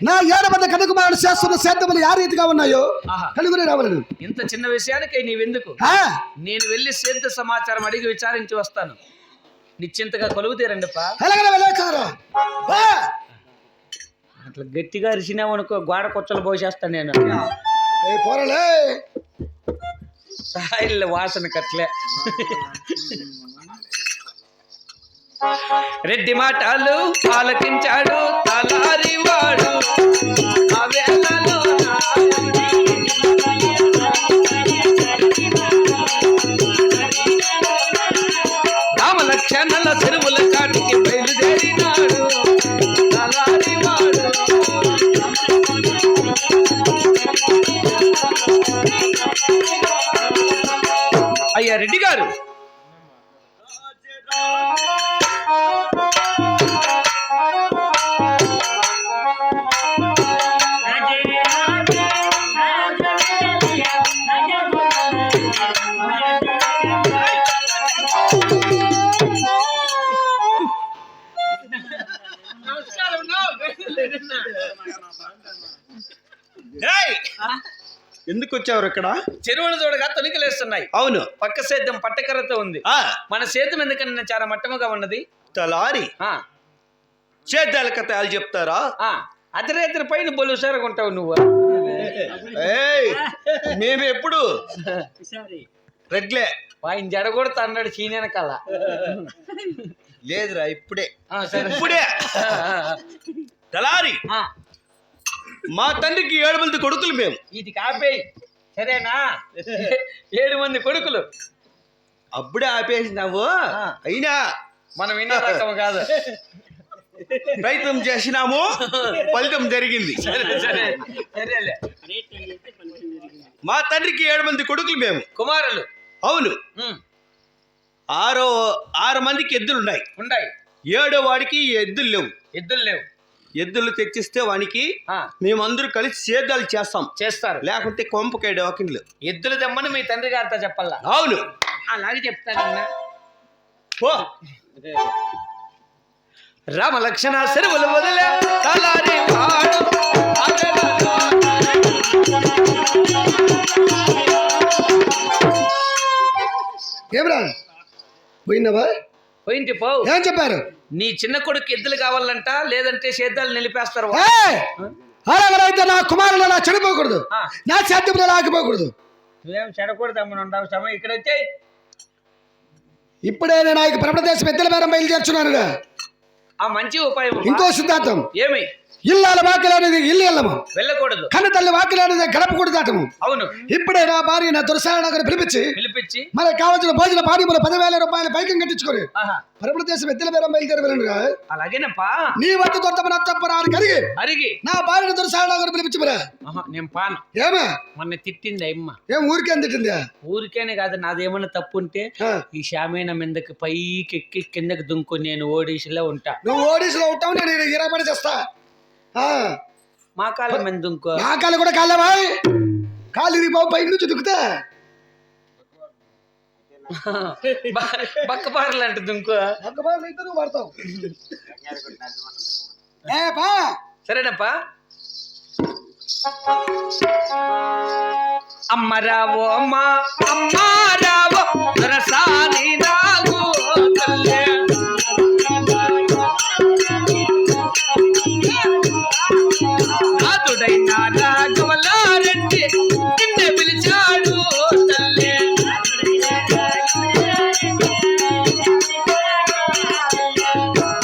నా 7 మంది కనుకుమారుడు చేస్తున్న సేద్యములు ఏ రీతిగా ఉన్నాయో కనుగొని రావాలను. ఇంత చిన్న విషయానికి నీవెందుకు? నేను వెళ్ళి సేద్య సమాచారం అడిగి విచారించి వస్తాను. నిశ్చింతగా కొలువు తీరండిపా. అట్లా గట్టిగా అరిసినావనుకో గోడ కొచ్చలు పోసేస్తాను నేను. సాయిల్ వాసన కట్లే. రెడ్డి మాటలు ఆలకించాడు తలారి వాడు. రామలక్షణల చెరువుల కాటికి బయలుదేరినాడు తలారి వాడు. అయ్యా రెడ్డి గారు, ఎందుకు వచ్చారు ఇక్కడ? చెరువులు చూడగా తొలికలేస్తున్నాయి. అవును, పక్క సేద్యం పట్టకర్రతో ఉంది. మన సేద్యం ఎందుకన్నా చాలా మట్టముగా ఉన్నది. తలారి సేద్యాల కథలు చెప్తారా? అర్ధరాత్రి పైన బొలుసారుగా ఉంటావు నువ్వు. మేము ఎప్పుడు రెడ్లే ఆయన జడగొడతా అన్నాడు చీనెనకాల. లేదురా ఇప్పుడే ఇప్పుడే. తలారి మా తండ్రికి 7 మంది కొడుకులు మేము. ఇది కాపేయి సరేనా? 7 మంది కొడుకులు. అప్పుడే ఆపేసినావు. అయినా మనం వినే రకం కాదు. ప్రయత్నం చేసినాము, ఫలితం జరిగింది. మా తండ్రికి 7 మంది కొడుకులు మేము, కుమారులు. అవును. 6 మందికి ఎద్దులు ఉన్నాయి. 7వ వాడికి ఎద్దులు లేవు. ఎద్దులు తెచ్చిస్తే వానికి మేమందరూ కలిసి సేద్యాలు చేస్తారు. లేకుంటే కొంపకాయ వాకిండ్లు. ఎద్దులు తెమ్మని మీ తండ్రి గారితో చెప్పాలా? అవును, అలాగే చెప్తానన్నా. రామ లక్షణ చెరువులు వదిలే తలారి వాడు. ఏమరా పోయినావా? పోయింటి పోవు. ఏం చెప్పారు? నీ చిన్న కొడుకు ఎద్దులు కావాలంట, లేదంటే సేద్యాలు నిలిపేస్తారు. అలాగైతే నా కుమారులు నా చెడిపోకూడదు, నా సేద్యంలో ఆగిపోకూడదు. నువ్వేం చెడకూడదు అమ్మని ఉండవు సమయం. ఇక్కడ వచ్చాయి. ఇప్పుడే నేను ఆయనకు ప్రపదేశం ఎద్దుల బేరం బయలుదేరుచున్నానుగా. ఆ మంచి ఉపాయం. ఇంకో సిద్ధాంతం ఏమి? ఇల్లాల వాకిలనేది ఇల్లు వెళ్ళము, వెళ్ళకూడదు. కన్న తల్లి వాకిలనేది గడపకూడదు దాటము. అవును. ఇప్పుడే నా భార్య నా దురసాయనగర్ పిలిపించి మనకు కావాల్సిన భోజన పానీములు 10,000 రూపాయలు పైకం కట్టించుకొని ప్రపదేశం ఎద్దుల బేరం బయలుదేరి వెళ్ళనుగా. అలాగేనప్పా. నీ వద్ద దొరతమని తప్పరాని అరిగి నా భార్యను దురసాయనగర్ పిలిపించమరా. నేను పాను. ఏమా మొన్న తిట్టింది అమ్మ. ఏం ఊరికేం తిట్టిందా? ఊరికేనే కాదు, నాదేమన్నా తప్పు ఉంటే ఈ షామీన మీదకి పైకి ఎక్కి కిందకి దుంకు నేను ఓడిసిలో ఉంటా. నువ్వు ఓడిసిలో ఉంటావు, నేను 20 పడి చేస్తా. మా కాళ్ళ మీద దుంకో. నా కాళ్ళు కూడా కాళ్ళవా? కాళ్ళు ఇది బాబు పైకి నుంచి దుక్కుతా. బక్కపారలు అంటే దుంకో. బక్కపారలు అయితే నువ్వు పడతావు. సరేనప్పా. అమ్మరావో అమ్మా అమ్మారావో రసాని నాగు తల్లే. నాతుడైనా రాఘవలారెడ్డి నిన్నే పిలిచాడు తల్లే.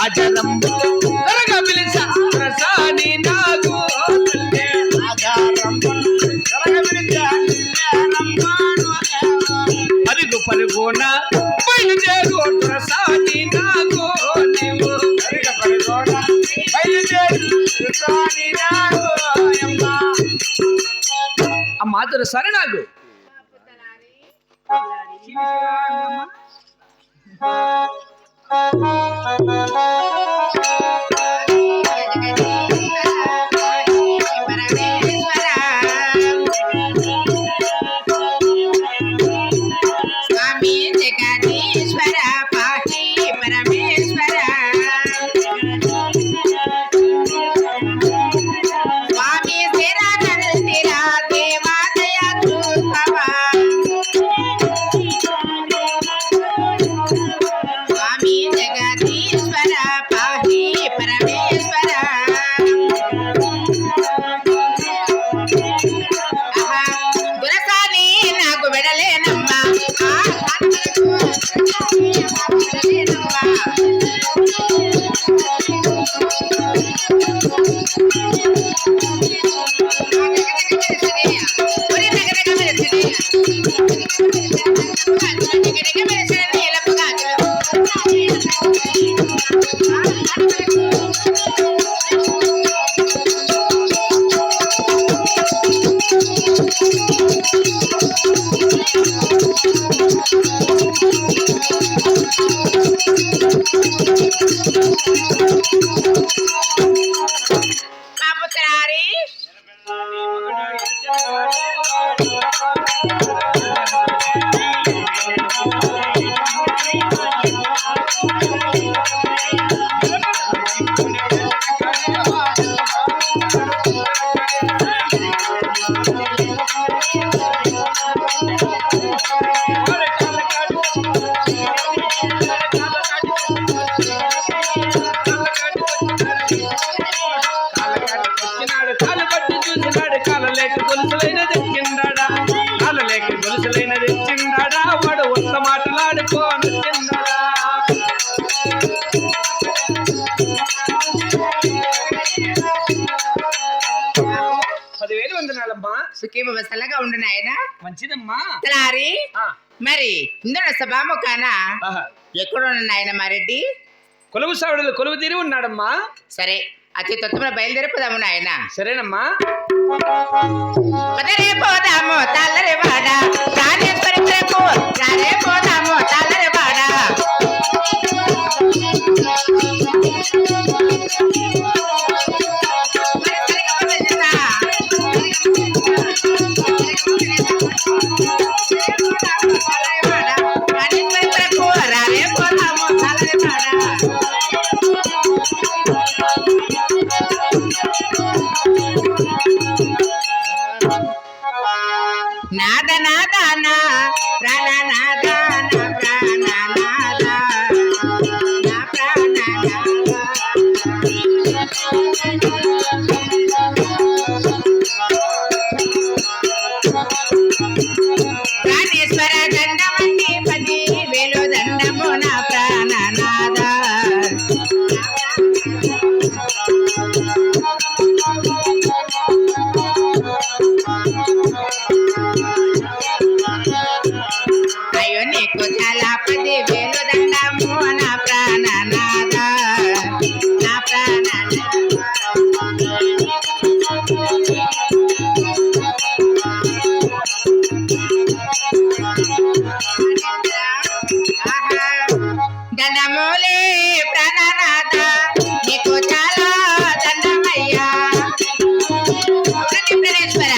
అజరంబు త్వరగా పిలిచా రసాని నాగు తల్లే. పరుగు పరుగున బయలుదేరు రసాని నాగు నీవు. ఆ మాతరు సరే నాకు. తలారి కాలు పట్టి చూసినాడు కాలలేక గొలుసులైన తెచ్చిండాడా కాలలేక గొలుసులైన తెచ్చిండాడా వాడు ఒక్క మాటలాడుకోనుచ్చిండాడా 10,000 వందనాలమ్మా. సుఖీభవ సల్లగా ఉండు నాయన. మంచిదమ్మా. తలారి మరి ఇందులో సభాముఖాన ఎక్కడున్న నాయన మా రెడ్డి? కొలువు సావిడలు కొలువు తీరి ఉన్నాడమ్మా. సరే అతి తొత్తమున బయలుదేరిపోదాము నాయన. సరేనమ్మా. పదరే పోదాము తల్లరి వాడ రాజేశ్వరి ప్రేపు రారే పోదాము తల్లరి వాడ రాజేశ్వరి ప్రేపు రారే పోదాము తల్లరి వాడ నాద నాదాన ప్రాణ నాదాన ప్రాణ నాద నా ప్రాణ ప్రాణేశ్వర దండమండి 10,000 దండము నా ప్రాణ నాద అయ్యో నీకు చాలా 10,000 దండము నా ప్రాణ నాద నా ప్రాణ దండములే ప్రాణనాథ నీకు చాలా దండమయ్యా ప్రతిప్రేశ్వర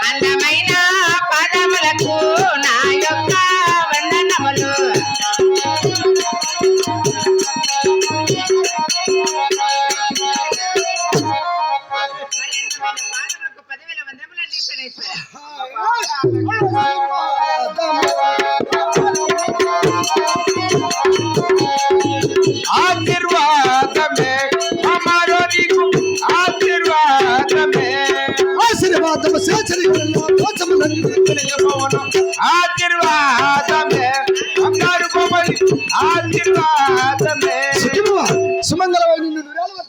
అందమైన పాదములకు నా యొక్క వందనములు పాదములకు 10,000 వందనములండి ప్రణేశ్వర. ఆశీర్వాదమే అమరో నీకు ఆశీర్వాదమే ఆశీర్వాదము సేచరికల్లో దోషములన్నీ తెలియబోను ఆశీర్వాదమే అన్నారు కోమలి ఆశీర్వాదమే సుఖిభవ సుమంగళమైన నిన్ను నూరేళ్ల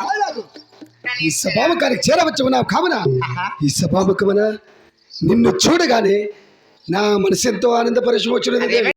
సాయలాగు. ఈ సభాముఖానికి చేరవచ్చు ఉన్నావు కావున ఈ సభాముఖమున నిన్ను చూడగానే నా మనసు ఎంతో ఆనందపరిచి వచ్చినది.